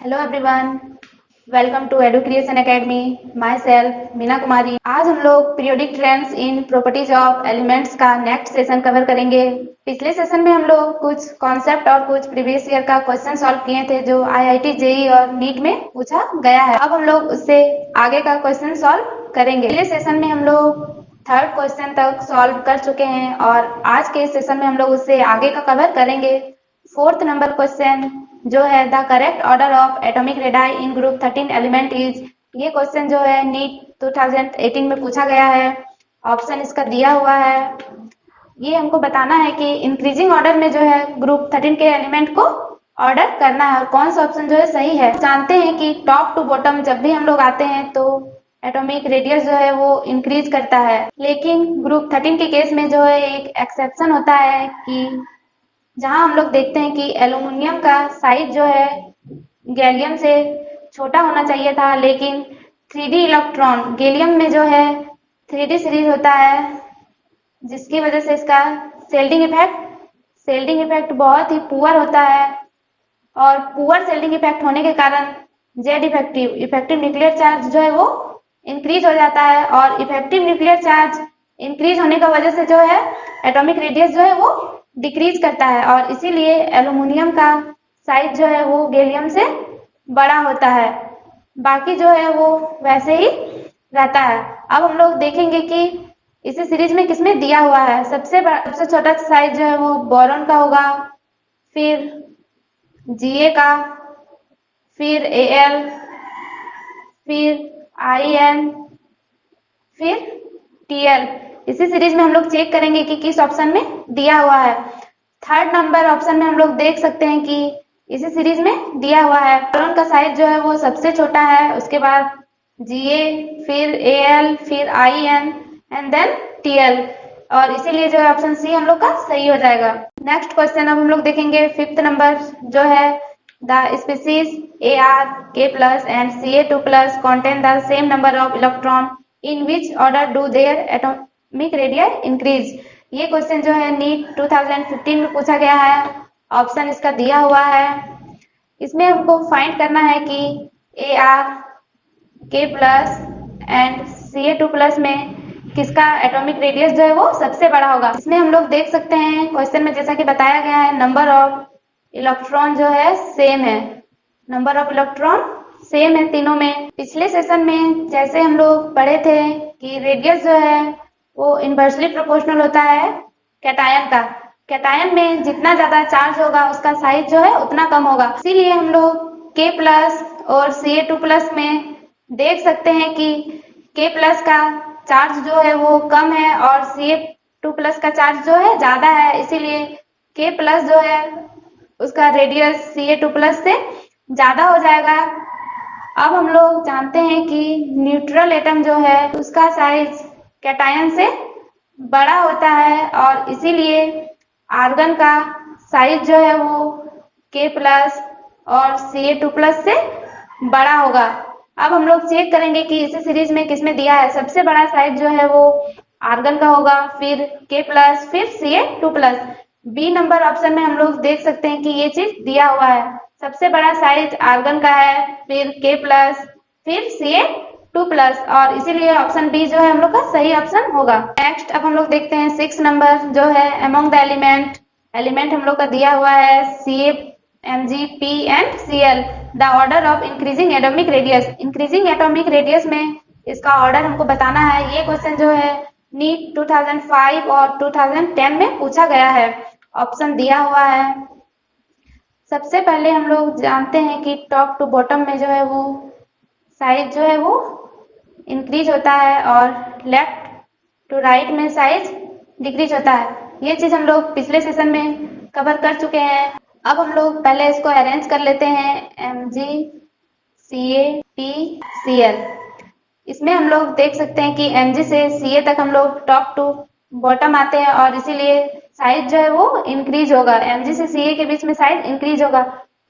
Hello everyone, welcome to Edu Creation Academy. Myself Meena Kumari. आज हम लोग periodic trends in properties of elements का next session cover करेंगे। पिछले सेशन में हम लोग कुछ कॉन्सेप्ट और कुछ प्रीवियस ईयर का क्वेश्चन सॉल्व किए थे जो आईआईटी जेई और नीट में पूछा गया है। अब हम लोग उससे आगे का क्वेश्चन सॉल्व करेंगे। पिछले सेशन में हम लोग थर्ड क्वेश्चन तक सॉल्व कर चुके हैं और आज के सेशन में हम लोग उससे आगे का कवर करेंगे। फोर्थ नंबर क्वेश्चन जो है the correct order of atomic radii in group 13 element is. ये क्वेश्चन जो है नीट 2018 में पूछा गया है। ऑप्शन इसका दिया हुआ है। ये हमको बताना है कि इंक्रीजिंग ऑर्डर में जो है ग्रुप 13 के एलिमेंट को ऑर्डर करना है और कौन सा ऑप्शन जो है सही है। जानते हैं कि टॉप टू बॉटम जब भी हम लोग आते हैं तो एटॉमिक रेडियस जो है वो इंक्रीज करता है, लेकिन ग्रुप 13 के केस में जो है एक एक्सेप्शन होता है कि जहां हम लोग देखते हैं कि एल्यूमिनियम का साइज जो है गैलियम से छोटा होना चाहिए था, लेकिन 3D इलेक्ट्रॉन गैलियम में जो है 3D सीरीज होता है, जिसकी वजह से इसका सेल्डिंग इफेक्ट बहुत ही पुअर होता है और पुअर सेल्डिंग इफेक्ट होने के कारण जेड इफेक्टिव न्यूक्लियर चार्ज जो है वो इंक्रीज हो जाता है और इफेक्टिव न्यूक्लियर चार्ज इंक्रीज होने की वजह से जो है एटॉमिक रेडियस जो है वो डिक्रीज करता है और इसीलिए एल्यूमिनियम का साइज जो है वो गैलियम से बड़ा होता है। बाकी जो है वो वैसे ही रहता है। अब हम लोग देखेंगे कि इसी सीरीज में किसमें दिया हुआ है। सबसे छोटा साइज जो है वो बोरॉन का होगा, फिर जीए का, फिर एल, फिर आईएन, फिर टीएल। इसी सीरीज में हम लोग चेक करेंगे कि किस ऑप्शन में दिया हुआ है। थर्ड नंबर ऑप्शन में हम लोग देख सकते हैं कि इसी सीरीज में दिया हुआ है। बोरॉन का साइज जो है वो सबसे छोटा है, उसके बाद जीए, फिर एएल, फिर आईएन एंड देन टीएल, और इसीलिए जो है ऑप्शन सी हम लोग का सही हो जाएगा। नेक्स्ट क्वेश्चन अब हम लोग देखेंगे फिफ्थ नंबर जो है the species AR, K plus and Ca2 plus contain the same number of electron in which order do their atomic radii increase। ये क्वेश्चन जो है नीट 2015 में पूछा गया है। ऑप्शन इसका दिया हुआ है। इसमें हमको फाइंड करना है कि AR, K plus and Ca2 plus में किसका एटॉमिक रेडियस जो है वो सबसे बड़ा होगा। इसमें हम लोग देख सकते हैं क्वेश्चन में जैसा कि बताया गया है नंबर ऑफ इलेक्ट्रॉन जो है सेम है। नंबर ऑफ इलेक्ट्रॉन सेम है तीनों में। पिछले सेशन में जैसे हम लोग पढ़े थे कि रेडियस जो है वो इनवर्सली प्रोपोर्शनल होता है कैटायन का। कैटायन में जितना ज्यादा चार्ज होगा उसका साइज जो है उतना कम होगा। इसीलिए हम लोग K प्लस और Ca2 प्लस में देख सकते हैं कि K प्लस का चार्ज जो है वो कम है और Ca2 प्लस का चार्ज जो है ज्यादा है, इसीलिए K प्लस जो है उसका रेडियस Ca2 प्लस से ज्यादा हो जाएगा। अब हम लोग जानते हैं कि न्यूट्रल एटम जो है उसका साइज कैटायन से बड़ा होता है और इसीलिए आर्गन का साइज जो है वो K प्लस और Ca2 प्लस से बड़ा होगा। अब हम लोग चेक करेंगे कि इसी सीरीज में किसमें दिया है। सबसे बड़ा साइज जो है वो आर्गन का होगा, फिर K प्लस, फिर Ca2 plus. B number option में हम लोग देख सकते हैं कि ये चीज दिया हुआ है। सबसे बड़ा साइज आर्गन का है, फिर K प्लस, फिर Ca2 प्लस, और इसीलिए ऑप्शन बी जो है हम लोग का सही ऑप्शन होगा। नेक्स्ट अब हम लोग देखते हैं सिक्स नंबर जो है अमोंग द एलिमेंट हम लोग का दिया हुआ है Ca, Mg, P and Cl। The order of increasing atomic radius. Increasing atomic radius में इसका ऑर्डर हमको बताना है। ये क्वेश्चन जो है नीट 2005 और 2010 में पूछा गया है। ऑप्शन दिया हुआ है। सबसे पहले हम लोग जानते हैं कि टॉप टू बॉटम में जो है वो साइज जो है वो इंक्रीज होता है और लेफ्ट टू राइट में साइज डिक्रीज होता है। ये चीज हम लोग पिछले सेशन में कवर कर चुके हैं। अब हम लोग पहले इसको अरेंज कर लेते हैं। Mg, Ca, P, Cl। इसमें हम लोग देख सकते हैं कि Mg से Ca तक हम लोग टॉप टू बॉटम आते हैं और इसीलिए साइज जो है वो इंक्रीज होगा। Mg से Ca के बीच में साइज इंक्रीज होगा।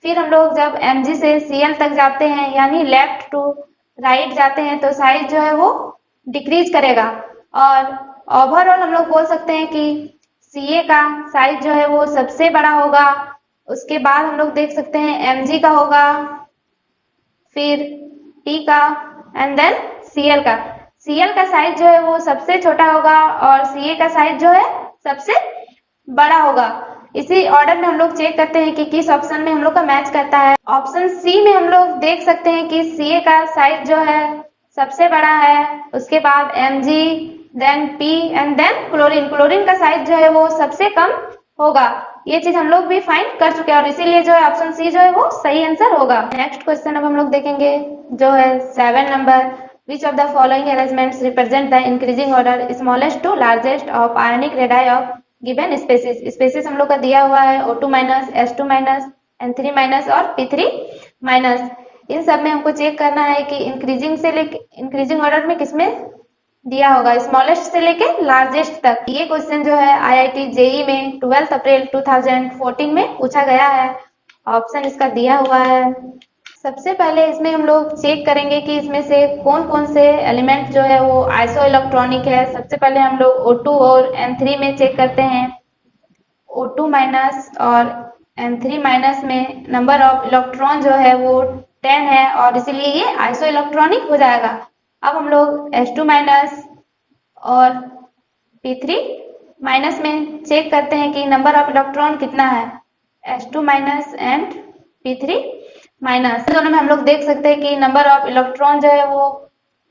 फिर हम लोग जब Mg से Cl तक जाते हैं यानी लेफ्ट टू राइट जाते हैं तो साइज जो है वो डिक्रीज करेगा और ओवरऑल हम लोग बोल सकते हैं कि Ca का साइज जो है वो सबसे बड़ा होगा। उसके बाद हम लोग देख सकते हैं Mg का होगा, फिर T का एंड देन Cl का। Cl का साइज जो है वो सबसे छोटा होगा और Ca का साइज जो है सबसे बड़ा होगा। इसी ऑर्डर में हम लोग चेक करते हैं कि किस ऑप्शन में हम लोग का मैच करता है। ऑप्शन सी में हम लोग देख सकते हैं कि Ca का साइज जो है सबसे बड़ा है, उसके बाद Mg, then P and then chlorine. Chlorine का साइज जो है वो सबसे कम होगा। ये चीज हम लोग भी फाइंड कर चुके हैं और इसीलिए जो है ऑप्शन सी जो है वो सही आंसर होगा। नेक्स्ट क्वेश्चन अब हम लोग देखेंगे जो है 7 number. Which of the following arrangements represent the increasing order smallest to largest of ionic radii of given species. Species हम लोग का दिया हुआ है O2 minus, S2 minus, N3 minus और P3 माइनस। इन सब में हमको चेक करना है कि इंक्रीजिंग ऑर्डर में किसमें दिया होगा, स्मॉलेस्ट से लेके लार्जेस्ट तक। ये क्वेश्चन जो है IIT जेई में 12 अप्रैल 2014 में पूछा गया है। ऑप्शन इसका दिया हुआ है। सबसे पहले इसमें हम लोग चेक करेंगे कि इसमें से कौन कौन से एलिमेंट जो है वो आइसो इलेक्ट्रॉनिक है। सबसे पहले हम लोग O2 और N3 में चेक करते हैं। O2 माइनस और N3 माइनस में नंबर ऑफ इलेक्ट्रॉन जो है वो 10 है और इसीलिए ये आइसो इलेक्ट्रॉनिक हो जाएगा। अब हम लोग S2 माइनस और P3 माइनस में चेक करते हैं कि नंबर ऑफ इलेक्ट्रॉन कितना है, S2 minus and P3 minus. दोनों में हम लोग देख सकते हैं कि नंबर ऑफ इलेक्ट्रॉन जो है वो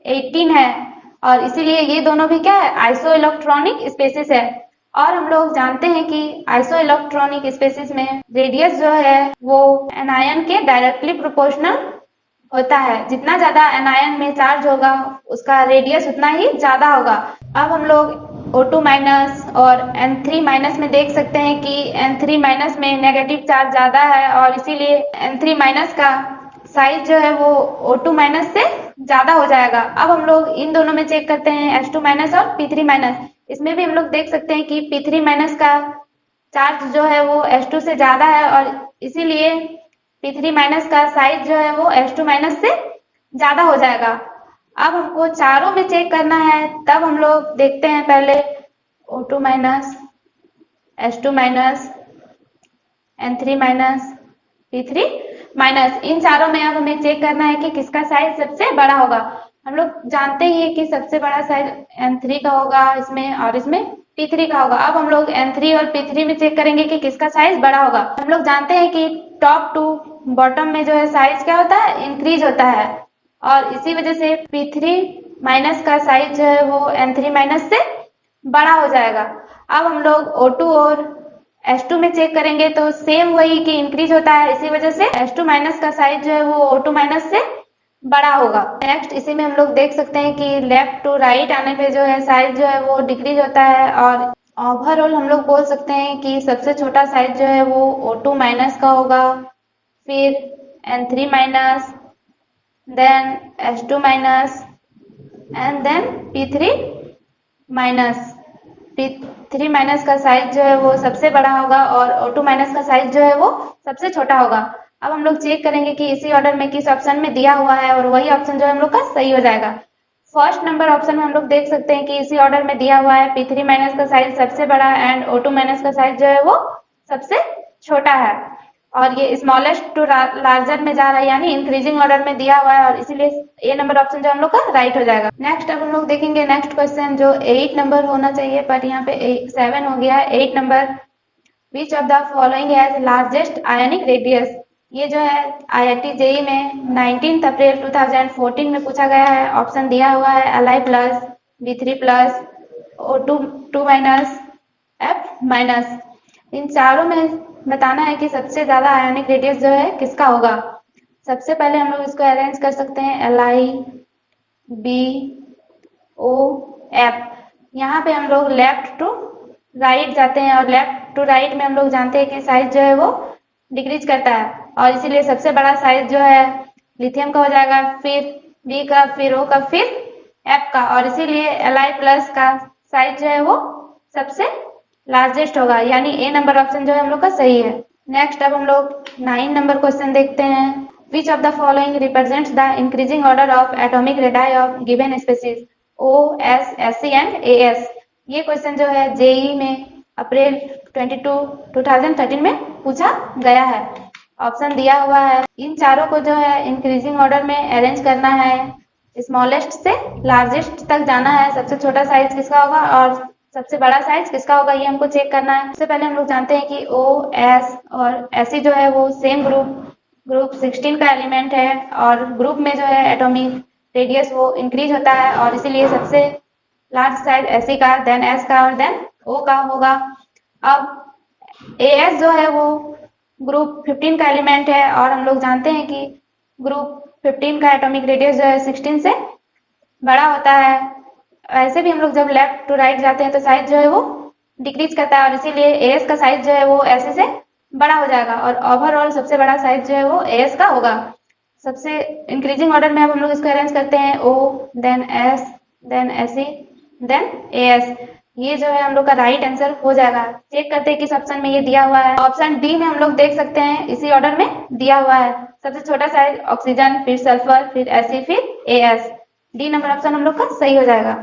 18 है और इसीलिए ये दोनों भी क्या है, आइसो इलेक्ट्रॉनिक स्पेसिस है। और हम लोग जानते हैं कि आइसो इलेक्ट्रॉनिक स्पेसिस में रेडियस जो है वो एनायन के डायरेक्टली प्रोपोर्शनल होता है। जितना ज्यादा एनायन में चार्ज होगा उसका रेडियस उतना ही ज्यादा होगा। अब हम लोग O2 माइनस और N3 माइनस में देख सकते हैं कि N3 माइनस में नेगेटिव चार्ज ज्यादा है और इसीलिए N3 माइनस का साइज जो है वो O2 माइनस से ज्यादा हो जाएगा। अब हम लोग इन दोनों में चेक करते हैं S2 माइनस और P3 माइनस। इसमें भी हम लोग देख सकते हैं कि P3 माइनस का चार्ज जो है वो S2 से ज्यादा है और इसीलिए P3 माइनस का साइज जो है वो S2 माइनस से ज्यादा हो जाएगा। अब हमको चारों में चेक करना है, तब हम लोग देखते हैं पहले O2 minus, S2 minus, N3 minus, P3 minus. इन चारों में अब हमें चेक करना है कि किसका साइज सबसे बड़ा होगा। हम लोग जानते ही है कि सबसे बड़ा साइज N3 का होगा इसमें और इसमें P3 का होगा। अब हम लोग N3 और P3 में चेक करेंगे कि किसका साइज बड़ा होगा। हम लोग जानते हैं कि टॉप टू बॉटम में जो है साइज क्या होता है, इंक्रीज होता है और इसी वजह से P3 माइनस का साइज जो है वो N3 माइनस से बड़ा हो जाएगा। अब हम लोग O2 और S2 में चेक करेंगे तो सेम वही कि इंक्रीज होता है, इसी वजह से S2 माइनस का साइज जो है वो O2 माइनस से बड़ा होगा। नेक्स्ट इसी में हम लोग देख सकते हैं कि लेफ्ट टू राइट आने पे जो है साइज जो है वो डिक्रीज होता है और ओवरऑल हम लोग बोल सकते हैं कि सबसे छोटा साइज जो है वो O2 माइनस का होगा, फिर N3 minus, then S2 minus and then P3 minus. P3 minus का साइज जो है वो सबसे बड़ा होगा और O2 माइनस का साइज जो है वो सबसे छोटा होगा। अब हम लोग चेक करेंगे कि इसी ऑर्डर में किस ऑप्शन में दिया हुआ है और वही ऑप्शन जो है हम लोग का सही हो जाएगा। फर्स्ट नंबर ऑप्शन में हम लोग देख सकते हैं कि इसी ऑर्डर में दिया हुआ है P3 माइनस का साइज सबसे बड़ा एंड O2 माइनस का साइज जो है वो सबसे छोटा है और ये स्मॉलेस्ट टू लार्जर में जा रहा है, यानी इंक्रीजिंग ऑर्डर में दिया हुआ है और इसीलिए ए नंबर ऑप्शन जो हम लोग का राइट हो जाएगा। नेक्स्ट अब हम लोग देखेंगे नेक्स्ट क्वेश्चन जो 8 नंबर होना चाहिए पर यहाँ पे 7 हो गया है। 8 number, which of the following has largest ionic radius. ये जो है IIT जेई में 19 अप्रैल 2014 में पूछा गया है। ऑप्शन दिया हुआ है Li plus, B3 plus, O2 2 minus, F minus. इन चारों में बताना है कि सबसे ज्यादा आयनिक रेडियस जो है किसका होगा। सबसे पहले हम लोग इसको अरेंज कर सकते हैं Li, B, O, F। यहाँ पे हम लोग लेफ्ट टू राइट जाते हैं और लेफ्ट टू राइट में हम लोग जानते हैं कि साइज जो है वो डिक्रीज करता है और इसीलिए सबसे बड़ा साइज जो है लिथियम का हो जाएगा, फिर B का, फिर O का, फिर F का और इसीलिए Li प्लस का साइज जो है वो सबसे लार्जेस्ट होगा, यानी ए नंबर ऑप्शन जो है हम लोग का सही है। नेक्स्ट अब हम लोग 9 नंबर क्वेश्चन देखते हैं। Which of the following represents the increasing order of atomic radii of given species O, S, Sc and AS। ये क्वेश्चन जो है जेई में अप्रैल 22 2013 में पूछा गया है। ऑप्शन दिया हुआ है। इन चारों को जो है इंक्रीजिंग ऑर्डर में अरेंज करना है, स्मॉलेस्ट से लार्जेस्ट तक जाना है। सबसे छोटा साइज किसका होगा और सबसे बड़ा साइज किसका होगा, ये हमको चेक करना है। सबसे पहले हम लोग जानते हैं कि ओ, एस और एसी जो है वो सेम ग्रुप 16 का एलिमेंट है, और ग्रुप में जो है एटॉमिक रेडियस वो इंक्रीज होता है, और इसीलिए सबसे लार्ज साइज एसी का, देन एस का और देन ओ का होगा। अब एएस जो है वो ग्रुप 15 का एलिमेंट है, और हम लोग जानते हैं कि ग्रुप 15 का एटॉमिक रेडियस जो है 16 से बड़ा होता है। ऐसे भी हम लोग जब लेफ्ट टू राइट जाते हैं तो साइज जो है वो डिक्रीज करता है, और इसीलिए एएस का साइज जो है वो ऐसे से बड़ा हो जाएगा, और ओवरऑल सबसे बड़ा साइज जो है वो एएस का होगा। सबसे इंक्रीजिंग ऑर्डर में अब हम लोग इसको अरेंज करते हैं, O, then S, then SE, then AS. ये जो है हम लोग का राइट आंसर हो जाएगा। चेक करते हैं किस ऑप्शन में ये दिया हुआ है। ऑप्शन डी में हम लोग देख सकते हैं इसी ऑर्डर में दिया हुआ है। सबसे छोटा साइज ऑक्सीजन, फिर सल्फर, फिर एसी, फिर एएस। डी नंबर ऑप्शन हम लोग का सही हो जाएगा।